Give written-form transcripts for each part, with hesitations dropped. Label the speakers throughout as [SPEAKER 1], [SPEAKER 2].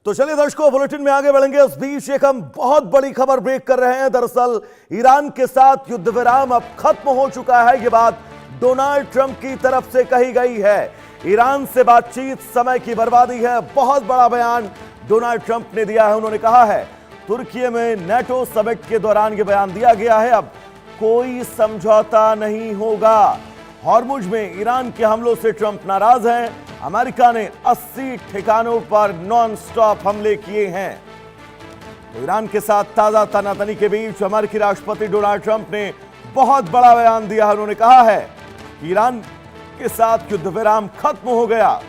[SPEAKER 1] तो चलिए दर्शकों, बुलेटिन में आगे बढ़ेंगे। उस बीच एक हम बहुत बड़ी खबर ब्रेक कर रहे हैं। दरअसल ईरान के साथ युद्ध विराम अब खत्म हो चुका है, यह बात डोनाल्ड ट्रंप की तरफ से कही गई है। ईरान से बातचीत समय की बर्बादी है, बहुत बड़ा बयान डोनाल्ड ट्रंप ने दिया है। उन्होंने कहा है तुर्की में नेटो समिट के दौरान यह बयान दिया गया है, अब कोई समझौता नहीं होगा। हॉर्मुज में ईरान के हमलों से ट्रंप नाराज हैं। अमेरिका ने 80 ठिकानों पर नॉन स्टॉप हमले किए हैं। तो ईरान के साथ ताजा तनातनी के बीच अमेरिकी राष्ट्रपति डोनाल्ड ट्रंप ने बहुत बड़ा बयान दिया है। उन्होंने कहा है कि ईरान के साथ युद्ध विराम खत्म हो गया।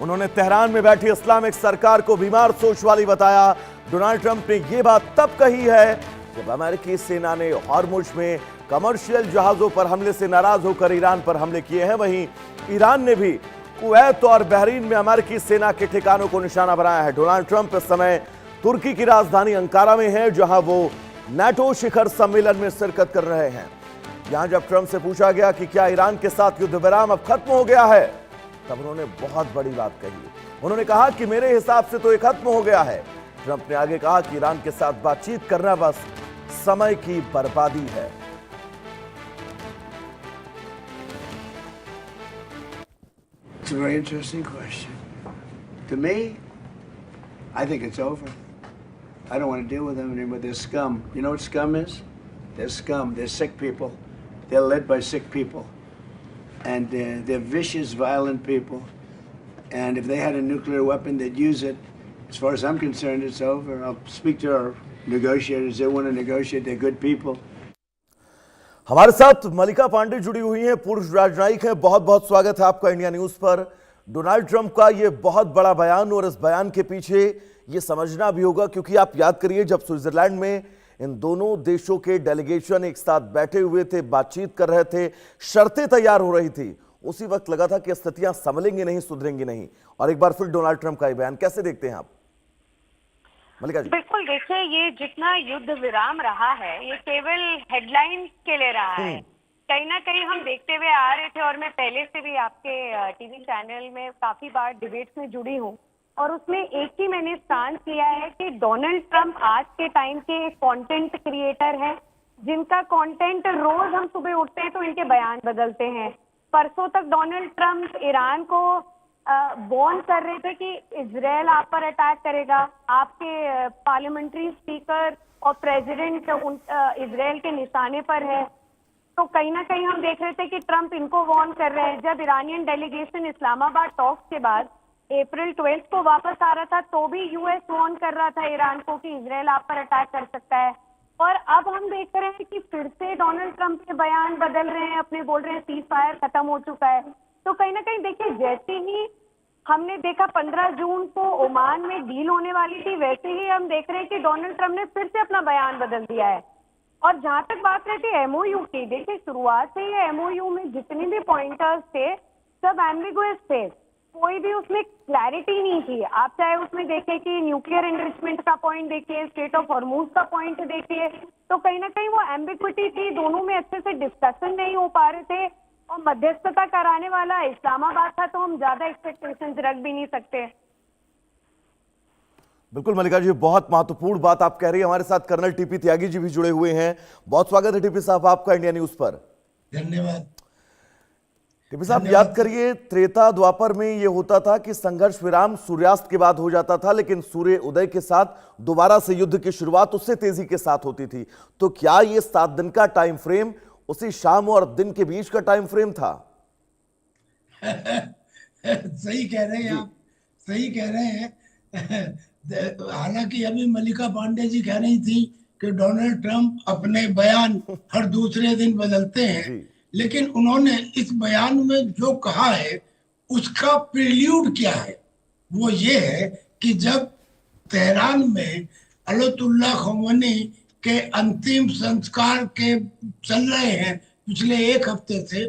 [SPEAKER 1] उन्होंने तेहरान में बैठी इस्लामिक सरकार को बीमार सोच वाली बताया। डोनाल्ड ट्रंप ने यह बात तब कही है जब अमेरिकी सेना ने हॉर्मुज में कमर्शियल जहाजों पर हमले से नाराज होकर ईरान पर हमले किए हैं। वहीं ईरान ने भी कुवैत और बहरीन में अमेरिकी सेना के ठिकानों को निशाना बनाया है। डोनाल्ड ट्रंप इस समय तुर्की की राजधानी अंकारा में है, जहां वो नेटो शिखर सम्मेलन में शिरकत कर रहे हैं। यहां जब ट्रंप से पूछा गया कि क्या ईरान के साथ युद्ध विराम अब खत्म हो गया है, तब उन्होंने बहुत बड़ी बात कही। उन्होंने कहा कि मेरे हिसाब से तो ये खत्म हो गया है। ट्रंप ने आगे कहा कि ईरान के साथ बातचीत करना बस समय की बर्बादी है।
[SPEAKER 2] It's a very interesting question. To me, I think it's over. I don't want to deal with them anymore. They're scum. You know what scum is? They're scum. They're sick people. They're led by sick people. And they're vicious, violent people. And if they had a nuclear weapon, they'd use it. As far as I'm concerned, it's over. I'll speak to our negotiators. They want to negotiate. They're good people.
[SPEAKER 1] हमारे साथ मलिका पांडे जुड़ी हुई हैं, पूर्व राजनयिक हैं। बहुत बहुत स्वागत है आपका इंडिया न्यूज पर। डोनाल्ड ट्रंप का ये बहुत बड़ा बयान, और इस बयान के पीछे ये समझना भी होगा, क्योंकि आप याद करिए जब स्विट्जरलैंड में इन दोनों देशों के डेलीगेशन एक साथ बैठे हुए थे, बातचीत कर रहे थे, शर्तें तैयार हो रही थी, उसी वक्त लगा था कि स्थितियां संभलेंगी नहीं, सुधरेंगी नहीं। और एक बार फिर डोनाल्ड ट्रंप का ये बयान कैसे देखते हैं आप मलिका जी?
[SPEAKER 3] बिल्कुल, देखिए ये जितना युद्ध विराम रहा है ये केवल हेडलाइंस के लिए रहा है। कहीं ना कहीं हम देखते हुए आ रहे थे, और मैं पहले से भी आपके टीवी चैनल में काफी बार डिबेट्स में जुड़ी हूँ, और उसमें एक ही मैंने स्टांस लिया है कि डोनाल्ड ट्रंप आज के टाइम के कंटेंट क्रिएटर हैं, जिनका कंटेंट रोज हम सुबह उठते हैं तो इनके बयान बदलते हैं। परसों तक डोनाल्ड ट्रंप ईरान को वार्न कर रहे थे कि इजराइल आप पर अटैक करेगा। आपके पार्लियामेंट्री स्पीकर और प्रेसिडेंट इजराइल के निशाने पर है। तो कहीं ना कहीं हम देख रहे थे कि ट्रंप इनको वार्न कर रहे हैं। जब ईरानियन डेलीगेशन इस्लामाबाद टॉक्स के बाद अप्रैल 12 को वापस आ रहा था, तो भी यूएस वार्न कर रहा था ईरान को कि इजराइल आप पर अटैक कर सकता है। और अब हम देख रहे हैं कि फिर से डोनाल्ड ट्रंप के बयान बदल रहे हैं, अपने बोल रहे हैं सीज फायर खत्म हो चुका है। तो कहीं ना कहीं देखिए, जैसे ही हमने देखा 15 जून को ओमान में डील होने वाली थी, वैसे ही हम देख रहे हैं कि डोनाल्ड ट्रंप ने फिर से अपना बयान बदल दिया है। और जहां तक बात रहती है एमओयू की, देखिए शुरुआत से ही एमओयू में जितने भी पॉइंटर्स थे सब एम्बिगुअस थे, कोई भी उसमें क्लैरिटी नहीं थी। आप चाहे उसमें देखें कि न्यूक्लियर एनरिचमेंट का पॉइंट देखिए, स्टेट ऑफ हॉर्मुज का पॉइंट देखिए, तो कहीं ना कहीं वो एम्बिग्विटी थी, दोनों में अच्छे से डिस्कशन नहीं हो पा रहे थे। और मध्यस्थता कराने वाला इस्लामाबाद था, तो हम ज्यादा एक्सपेक्टेशंस रख भी नहीं सकते।
[SPEAKER 1] बिल्कुल मलिका जी, बहुत महत्वपूर्ण बात आप कह रही हैं। हमारे साथ कर्नल टीपी त्यागी जी भी जुड़े हुए हैं। बहुत स्वागत है टीपी साहब आपका इंडिया न्यूज पर।
[SPEAKER 4] धन्यवाद।
[SPEAKER 1] टीपी साहब, याद करिए त्रेता द्वापर में यह होता था कि संघर्ष विराम सूर्यास्त के बाद हो जाता था, लेकिन सूर्य उदय के साथ दोबारा से युद्ध की शुरुआत उससे तेजी के साथ होती थी। तो क्या ये 7 दिन का टाइम फ्रेम उसी शाम और दिन के बीच का टाइम फ्रेम था?
[SPEAKER 4] सही कह रहे हैं आप, सही कह रहे हैं। हालांकि अभी मलिका पांडे जी कह रही थी कि डोनाल्ड ट्रंप अपने बयान हर दूसरे दिन बदलते हैं, लेकिन उन्होंने इस बयान में जो कहा है उसका प्रिल्यूड क्या है, वो ये है कि जब तेहरान में अयतुल्लाह ख़ोमेनी के अंतिम संस्कार के चल रहे हैं पिछले 1 हफ्ते से,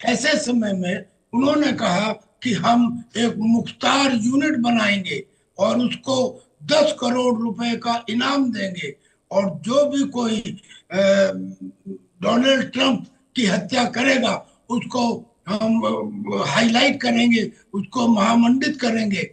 [SPEAKER 4] ऐसे समय में उन्होंने कहा कि हम एक मुख्तार यूनिट बनाएंगे और उसको 10 करोड़ रुपए का इनाम देंगे, और जो भी कोई डोनाल्ड ट्रंप की हत्या करेगा उसको हम हाईलाइट करेंगे, उसको महामंडित करेंगे।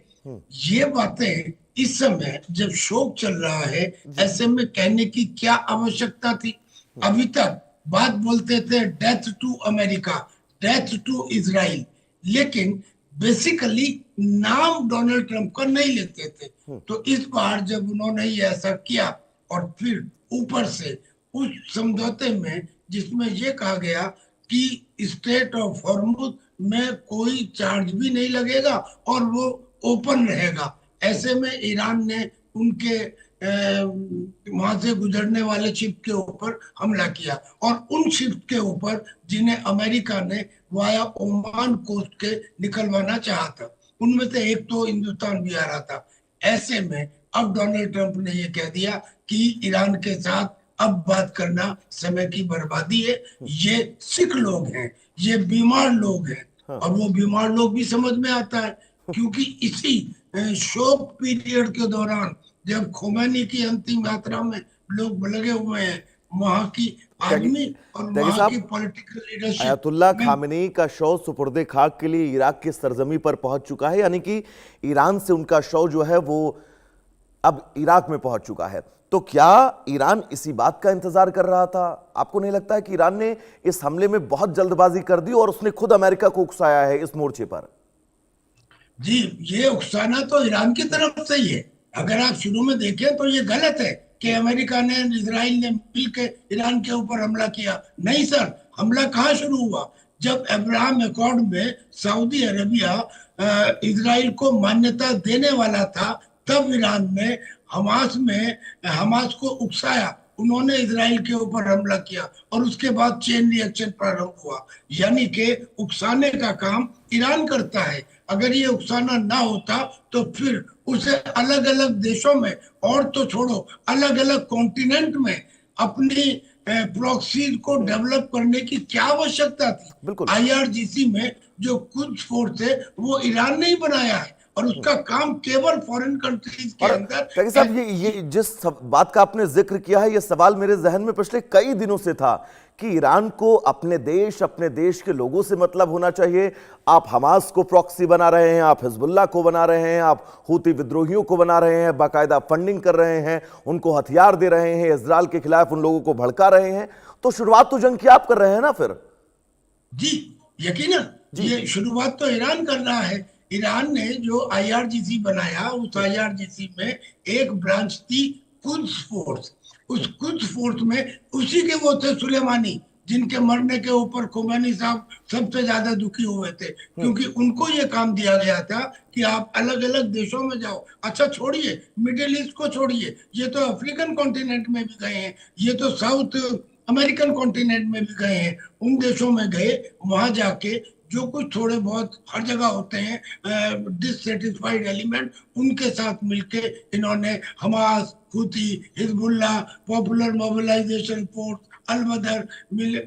[SPEAKER 4] ये बातें इस समय जब शोक चल रहा है, ऐसे में कहने की क्या आवश्यकता थी? अभी तक बात बोलते थे death to America, death to Israel, लेकिन बेसिकली नाम डोनाल्ड ट्रंप का नहीं लेते थे। तो इस बार जब उन्होंने ये ऐसा किया और फिर ऊपर से उस समझौते में जिसमें ये कहा गया कि स्टेट ऑफ हॉर्मुज में कोई चार्ज भी नहीं लगेगा और वो ओपन रहेगा, ऐसे में ईरान ने उनके वहां से गुजरने वाले शिप के ऊपर हमला किया और उन शिप के ऊपर जिन्हें अमेरिका ने वाया ओमान कोस्ट के निकलवाना चाहा था, उनमें से एक तो हिंदुस्तान भी आ रहा था। ऐसे में अब डोनाल्ड ट्रंप ने ये कह दिया कि ईरान के साथ अब बात करना समय की बर्बादी है। ये सिख लोग हैं, ये बीमार लोग हैं, और वो बीमार लोग भी समझ में आता है, क्योंकि इसी शोक पीरियड के दौरान जब खोमेनी की अंतिम यात्रा में लोग लगे हुए हैं, वहां की आर्मी और वहां की पॉलिटिकल लीडरशिप,
[SPEAKER 1] अयतुल्ला खामेनी का शव सुपुर्दे खाक के लिए इराक की सरजमी पर पहुंच चुका है, यानी कि ईरान से उनका शव जो है वो अब इराक में पहुंच चुका है। तो क्या ईरान इसी बात का इंतजार कर रहा था? आपको नहीं लगता है कि ईरान ने इस हमले में बहुत जल्दबाजी कर दी और उसने खुद अमेरिका को उकसाया है इस मोर्चे पर?
[SPEAKER 4] जी, ये उकसाना तो ईरान की तरफ से ही है। अगर आप शुरू में देखें तो ये गलत है कि अमेरिका ने, इजराइल ने मिलकर ईरान के ऊपर हमला किया। नहीं सर, हमला कहाँ शुरू हुआ? जब अब्राहम अकॉर्ड में सऊदी अरेबिया इजराइल को मान्यता देने वाला था, तब ईरान ने हमास को उकसाया, उन्होंने इजराइल के ऊपर हमला किया और उसके बाद चेन रिएक्शन प्रारंभ हुआ। यानी कि उकसाने का काम ईरान करता है। अगर ये उकसाना ना होता तो फिर उसे अलग अलग देशों में, और तो छोड़ो अलग अलग कॉन्टिनेंट में अपनी प्रॉक्सीज को डेवलप करने की क्या आवश्यकता थी? आईआरजीसी में जो कुछ फोर्स है वो ईरान ने ही बनाया है और उसका काम केवल फॉरेन कंट्रीज के अंदर।
[SPEAKER 1] साहब, ये जिस बात का आपने जिक्र किया है, ये सवाल मेरे जहन में पिछले कई दिनों से था कि ईरान को अपने देश के लोगों से मतलब होना चाहिए। आप हमास को प्रॉक्सी बना रहे हैं, आप हिजबुल्लाह को बना रहे हैं, आप हूती विद्रोहियों को बना रहे हैं, बाकायदा फंडिंग कर रहे हैं, उनको हथियार दे रहे हैं, इजराइल के खिलाफ उन लोगों को भड़का रहे हैं। तो शुरुआत तो जंग की आप कर रहे हैं ना फिर?
[SPEAKER 4] जी, यकीनन ये शुरुआत तो ईरान कर रहा है। ईरान ने जो आईआरजीसी बनाया, उस आईआरजीसी में एक ब्रांच थी कुद्स फोर्स। उस कुद्स फोर्स में उसी के वो थे सुलेमानी, जिनके मरने के ऊपर खोमेनी साहब सबसे ज्यादा दुखी हुए थे, क्योंकि उनको ये काम दिया गया था कि आप अलग अलग देशों में जाओ। अच्छा छोड़िए मिडिल ईस्ट को, छोड़िए, ये तो अफ्रीकन कॉन्टिनेंट में भी गए हैं, ये तो साउथ अमेरिकन कॉन्टिनेंट में भी गए हैं। उन देशों में गए, वहां जाके जो कुछ थोड़े बहुत हर जगह होते हैं डिससेटिस्फाइड एलिमेंट, उनके साथ मिलके इन्होंने Hamas, Houthi, Hezbollah, popular mobilization force, Al Badr,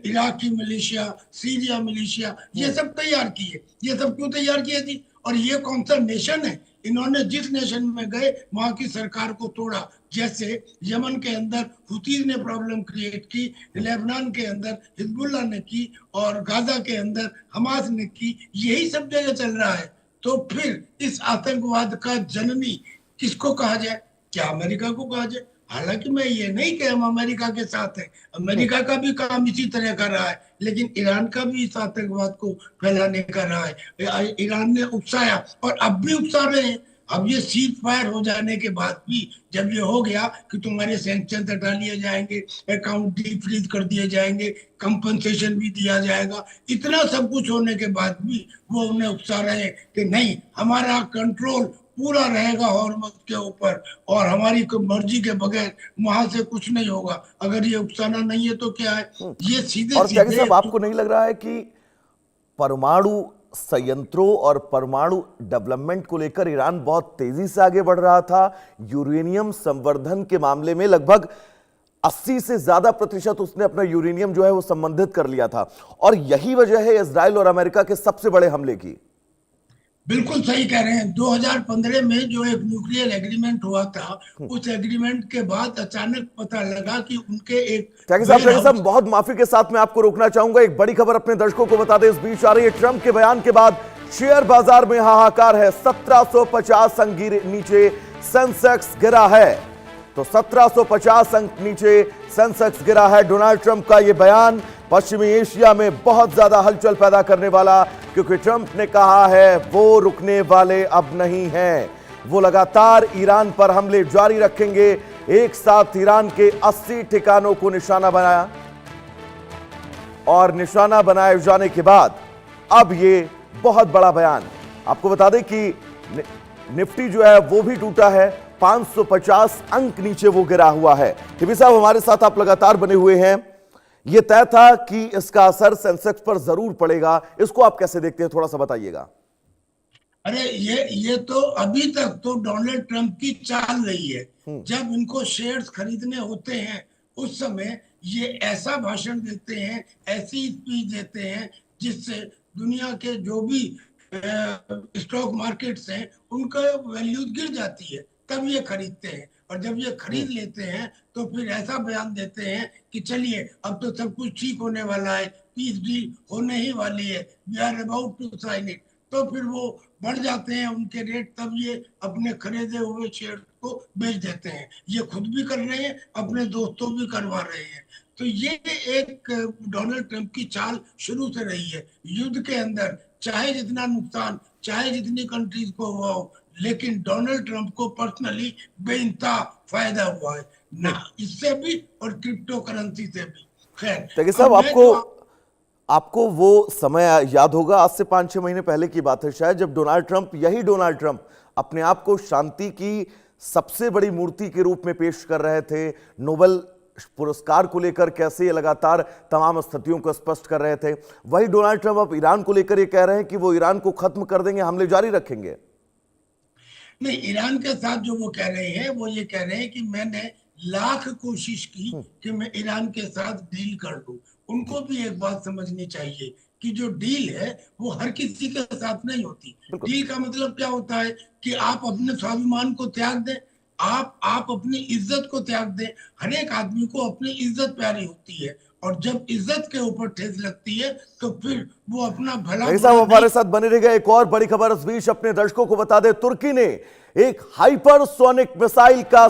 [SPEAKER 4] Iraqi militia, Syria militia, ये सब तैयार किए। ये सब क्यों तैयार किए थी? और ये कौन सा नेशन है? इन्होंने जिस नेशन में गए वहां की सरकार को तोड़ा। जैसे यमन के अंदर हुतीज ने प्रॉब्लम क्रिएट की, लेबनान के अंदर हिजबुल्लाह ने की, और गाजा के अंदर हमास ने की। यही सब जगह चल रहा है। तो फिर इस आतंकवाद का जननी किसको कहा जाए? क्या अमेरिका को कहा जाए? हालांकि मैं ये नहीं कि हम अमेरिका के साथ हैं, अमेरिका का भी काम इसी तरह कर रहा है, लेकिन ईरान का भी इस आतंकवाद को फैलाने का रहा है। ईरान ने उकसाया और अब भी उकसा रहे हैं। अब ये सीज फायर हो जाने के बाद भी, जब ये हो गया कि तुम्हारे सैंक्शन हटा लिए जाएंगे, अकाउंट डीप फ्रीज कर दिए जाएंगे, कंपनसेशन भी दिया जाएगा, इतना सब कुछ होने के बाद भी वो उन्हें उकसा रहे हैं कि नहीं, हमारा कंट्रोल पूरा रहेगा हॉर्मुज के ऊपर और हमारी मर्जी के बगैर वहां से कुछ नहीं होगा। अगर ये उकसाना नहीं है तो क्या है? ये सीधे
[SPEAKER 1] और क्या साहब, आपको नहीं लग रहा है कि परमाणु संयंत्रों और परमाणु डेवलपमेंट को लेकर ईरान बहुत तेजी से आगे बढ़ रहा था? यूरेनियम संवर्धन के मामले में लगभग 80 से ज्यादा प्रतिशत उसने अपना यूरेनियम जो है वो संबंधित कर लिया था, और यही वजह है इजराइल और अमेरिका के सबसे बड़े हमले की।
[SPEAKER 4] बिल्कुल सही कह रहे हैं। 2015 में जो एक न्यूक्लियर एग्रीमेंट हुआ था, उस एग्रीमेंट के बाद अचानक पता लगा कि उनके एक
[SPEAKER 1] साहब, बहुत माफी के साथ मैं आपको रोकना चाहूंगा। एक बड़ी खबर अपने दर्शकों को बता दें, इस बीच आ रही है ट्रंप के बयान के बाद शेयर बाजार में हाहाकार है। 1750 अंक नीचे सेंसेक्स गिरा है। तो 1750 अंक नीचे सेंसेक्स गिरा है। डोनाल्ड ट्रंप का यह बयान पश्चिमी एशिया में बहुत ज्यादा हलचल पैदा करने वाला, क्योंकि ट्रंप ने कहा है वो रुकने वाले अब नहीं हैं। वो लगातार ईरान पर हमले जारी रखेंगे। एक साथ ईरान के 80 ठिकानों को निशाना बनाया और निशाना बनाए जाने के बाद अब ये बहुत बड़ा बयान। आपको बता दें कि निफ्टी जो है वो भी टूटा है। 550 अंक नीचे वो गिरा हुआ है। टीवी साहब हमारे साथ आप लगातार बने हुए हैं। यह तय था कि इसका असर सेंसेक्स पर जरूर पड़ेगा, इसको आप कैसे देखते हैं, थोड़ा सा बताइएगा।
[SPEAKER 4] अरे ये तो अभी तक तो डोनाल्ड ट्रंप की चाल रही है। जब इनको शेयर्स खरीदने होते हैं उस समय ये ऐसा भाषण देते हैं, ऐसी स्पीच देते हैं जिससे दुनिया के जो भी स्टॉक मार्केट्स हैं उनका वैल्यू गिर जाती है, तब ये खरीदते हैं। और जब ये खरीद लेते हैं तो फिर ऐसा बयान देते हैं कि चलिए अब तो सब कुछ ठीक होने वाला है, पीस डील होने ही वाली है, we are about to sign it. तो फिर वो बढ़ जाते हैं उनके रेट, तब ये अपने खरीदे हुए शेयर को बेच देते हैं। ये खुद भी कर रहे हैं, अपने दोस्तों भी करवा रहे हैं। तो ये एक डोनाल्ड ट्रंप की चाल शुरू से रही है। युद्ध के अंदर चाहे जितना नुकसान, चाहे जितनी कंट्रीज को हुआ हो, लेकिन डोनाल्ड ट्रंप को पर्सनली बेइंतहा फायदा हुआ है, ना इससे भी और क्रिप्टो करेंसी से भी। खैर
[SPEAKER 1] साहब, आपको वो समय याद होगा, आज से 5-6 महीने पहले की बात है शायद, जब यही डोनाल्ड ट्रंप अपने आप को शांति की सबसे बड़ी मूर्ति के रूप में पेश कर रहे थे। नोबेल पुरस्कार को लेकर कैसे ये लगातार तमाम स्थितियों को स्पष्ट कर रहे थे। वही डोनाल्ड ट्रंप अब ईरान को लेकर ये कह रहे हैं कि वो ईरान को खत्म कर देंगे, हमले जारी रखेंगे।
[SPEAKER 4] नहीं, ईरान के साथ जो वो कह रहे हैं वो ये कह रहे हैं कि मैंने लाख कोशिश की कि मैं ईरान के साथ डील कर दूं। उनको भी एक बात समझनी चाहिए कि जो डील है वो हर किसी के साथ नहीं होती। डील का मतलब क्या होता है कि आप अपने स्वाभिमान को त्याग दें, आप अपनी इज्जत को त्याग दें। हर एक आदमी को अपनी इज्जत प्यारी होती है, और जब इज्जत के ऊपर ठेस लगती है तो फिर वो अपना भला
[SPEAKER 1] हमारे साथ बने रहेगा। एक और बड़ी खबर इस बीच अपने दर्शकों को बता दे, तुर्की ने एक हाइपरसोनिक मिसाइल का